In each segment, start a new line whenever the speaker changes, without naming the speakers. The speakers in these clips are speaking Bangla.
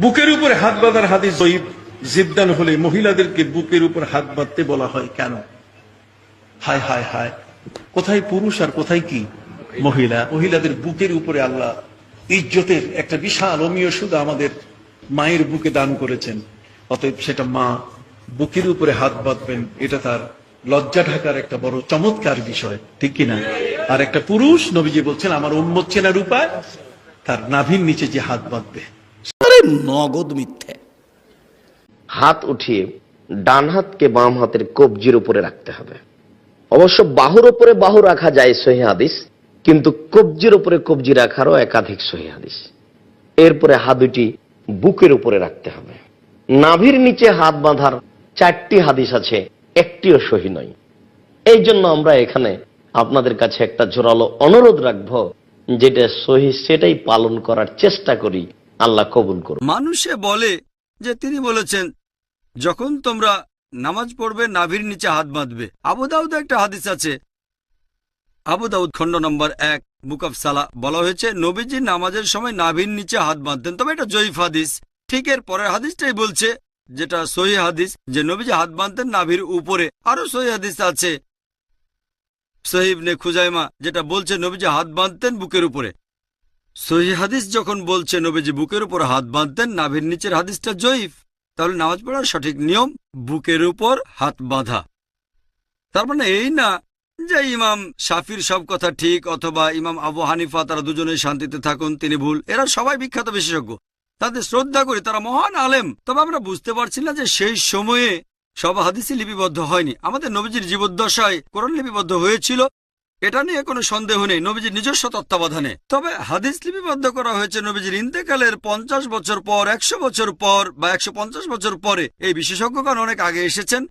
বুকের উপরে হাত বাঁধার হাদিস জয়ীফ জিদ্দান হলে মহিলাদেরকে বুকের উপর হাত বাঁধতে বলা হয় কেন? হায় হায় হায়, কোথায় পুরুষ আর কোথায় কি মহিলা? মহিলাদের বুকের উপরে আল্লাহ ইজ্জতের একটা বিশাল অমীয় সুদ আমাদের মায়ের বুকে দান করেছেন। অতএব সেটা মা বুকের উপরে হাত বাঁধবেন, এটা তার লজ্জা ঢাকার একটা বড় চমৎকার বিষয়, ঠিক কিনা? আর একটা পুরুষ, নবীজি বলছেন আমার উম্মত চেনার উপায় তার নাভির নিচে যে হাত বাঁধবে।
নগদ মিথ্যে।
হাত উঠিয়ে ডান হাতকে বাম হাতের কবজির উপরে রাখতে হবে। অবশ্য বাহুর উপরে বাহু রাখা যায় সহিহ হাদিস, কিন্তু কবজির উপরে কবজি রাখারও একাধিক সহিহ হাদিস। এরপরে হাত দুটি বুকের উপরে রাখতে হবে। নাভির নিচে হাত বাঁধার 4টি হাদিস আছে, একটিও সহিহ নয়। এই জন্য আমরা এখানে আপনাদের কাছে একটা জোরালো অনুরোধ রাখবো, যেটা সহিহ সেটাই পালন করার চেষ্টা করি, আল্লাহ কবুল করুন।
মানুষে বলে যে তিনি বলেছেন যখন তোমরা নামাজ পড়বে নাভির নিচে হাত বাঁধবে। আবু দাউদে একটা হাদিস আছে, আবু দাউদ খণ্ড নম্বর 1 বুক অফ সালা, বলা হয়েছে নবীজি নামাজের সময় নাভির নিচে হাত বাঁধতেন। তবে এটা জয়ীফ হাদিস। ঠিক এর পরের হাদিসটাই বলছে, যেটা সহিহ হাদিস, যে নবীজি হাত বাঁধতেন নাভির উপরে। আরো সহিহ হাদিস আছে সহিহ ইবনে খুজাইমা, যেটা বলছে নবীজি হাত বাঁধতেন বুকের উপরে। সহিহ হাদিস যখন বলছে নবীজি বুকের উপর হাত বাঁধতেন, নাভির নিচের হাদিসটা জয়ীফ। তাহলে নামাজ পড়ার সঠিক নিয়ম বুকের উপর হাত বাঁধা। তার মানে এই না যে ইমাম শাফির সব কথা ঠিক অথবা ইমাম আবু হানিফা, তারা দুজনেই শান্তিতে থাকুন, তিনি ভুল। এরা সবাই বিখ্যাত বিশেষজ্ঞ, তাদের শ্রদ্ধা করি, তারা মহান আলেম। তবে আমরা বুঝতে পারছি না যে সেই সময়ে সব হাদিসই লিপিবদ্ধ হয়নি। আমাদের নবীজির জীবদ্দশায় কোরআন লিপিবদ্ধ হয়েছিল, এটা নিয়ে কোনো সন্দেহ নেই, নবীজির নিজস্ব তত্ত্বাবধানে। তবে হাদিস লিপিবদ্ধ করা হয়েছে নবীজির ইন্তেকালের 50 বছর পর, 100 বছর পর বা 150 বছর পরে। এই বিশেষজ্ঞগণ অনেক আগে এসেছেন,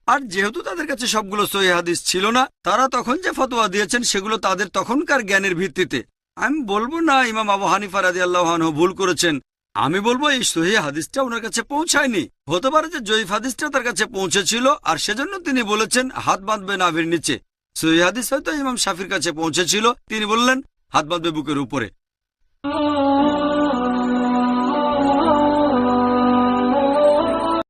আর যেহেতু তাদের কাছে সবগুলো সহিহ হাদিস ছিল না, তারা তখন যে ফতোয়া দিয়েছেন সেগুলো তাদের তখনকার জ্ঞানের ভিত্তিতে। আমি বলবো না ইমাম আবু হানিফা রাদিয়াল্লাহু আনহু ভুল করেছেন, আমি বলবো এই সহিহ হাদিসটা ওনার কাছে পৌঁছায়নি। হতে পারে যে জয়ীফ হাদিসটা তার কাছে পৌঁছেছিল, আর সেজন্য তিনি বলেছেন হাত বাঁধবে নাভির নিচে। সহিহ হাদিস হয়তো ইমাম শাফির কাছে পৌঁছেছিল, তিনি বললেন হাত বাঁধবে বুকের উপরে।